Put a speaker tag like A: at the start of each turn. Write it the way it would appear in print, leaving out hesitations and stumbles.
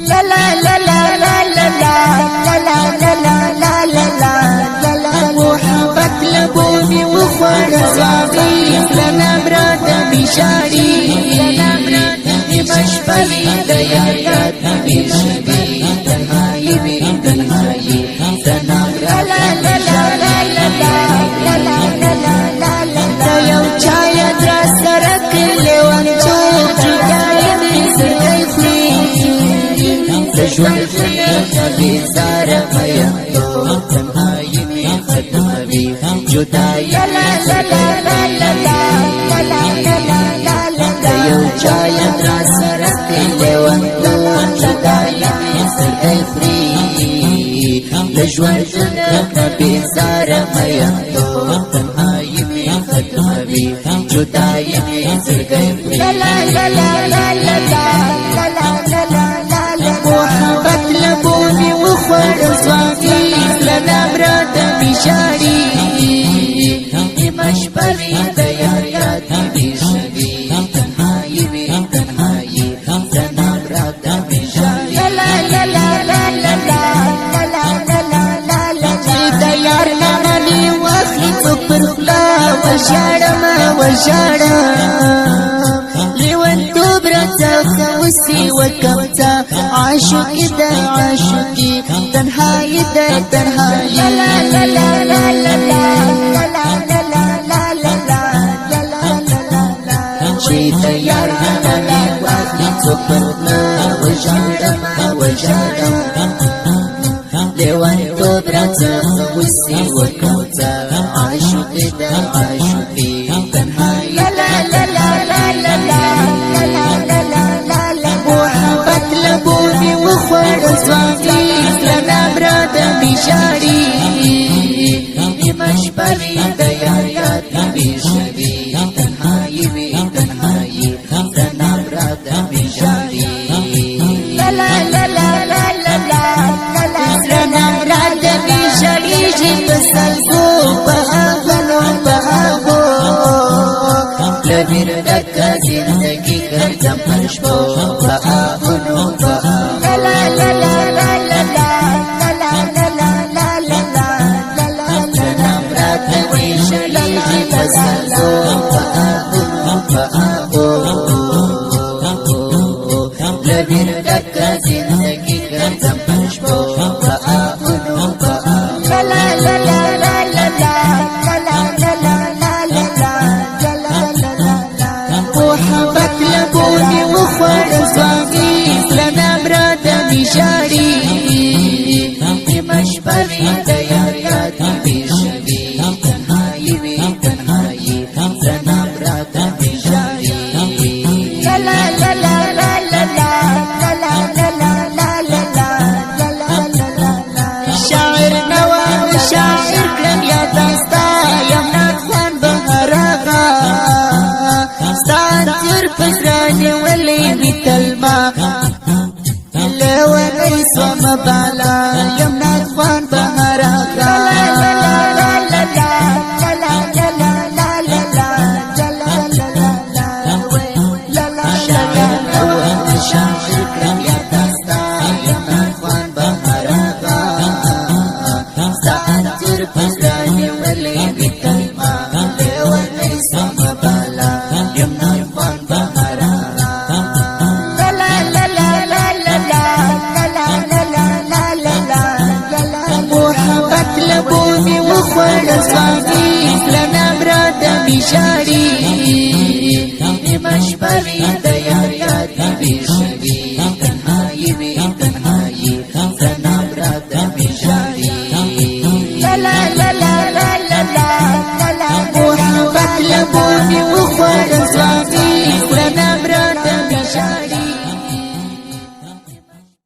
A: لا لا لا لا لا لا لا لا لا لا لا محبت لبوني وخوار زوابي لنا براد بشاري لنا براد مشبري ديارات بشبي تنهاي بتنهاي لنا براد لا لا لا لا لا لا لا لا يوم چايا درسرك لوانتو جدايا بسرقي لجوان بزار ميانتو تنهاي بختمي جدايا يو چايا درسرك لوانتو جدايا بسرقي لجوان بزار ميانتو تنهاي بختمي جدايا بسرقي لا لا لا لا لا محبت لبوني وخوار زوابي لنا براد بشاري مشبري ديارات بشبي تنهاي بتنهاي لنا براد بشاري لا لا لا لا لا ديار نمني واخي تبرخلا وشارم لوانتو برزاق وسي وكمتا عاشقي دا عاشقي تنهاي دا تنهاي لا لا لا لا لا لا شي ديار نمني واخي تبرخلا وشارم لوانتو برزاق وسي وكمتا عاشقي دا عاشقي تنهاي لا لا لا لا لا محبت لبوني وخوار زوابي لنا براد بشاري مشبري ديارات بشبي تنهاي بتنهاي لنا براد بشاري لا لا لا لا لا لنا براد بشاري جيب سلسو بآغو لبير دكا زندگی کردم پشبو بآغو لا لا لا لا لنا براد بشاري جيب سلسو بآغو لبير دكا زندگی کردم پشبو بآغو لا لا لا محبت لبوني وخوار زوابي لنا براد بشاري مشبري ديارات بشبي تنهاي بتنهاي لنا براد بشاري لا لا لا لا لا شاعر نوى شاعر كرم يا دستا يمنات خوان بهراغا ستانتر فزراني ولي بتلما لو نيسو مبالا يمنات خوان بهراغا شاعر كرم يا دستا يمنات خوان بهراغا ستانتر فزراني ولي بتلما لو نيسو مبالا يمنات خوان بهراغا محبت لبوني وخوار زوابي لنا براد بشاري مشبري ديارات بشبي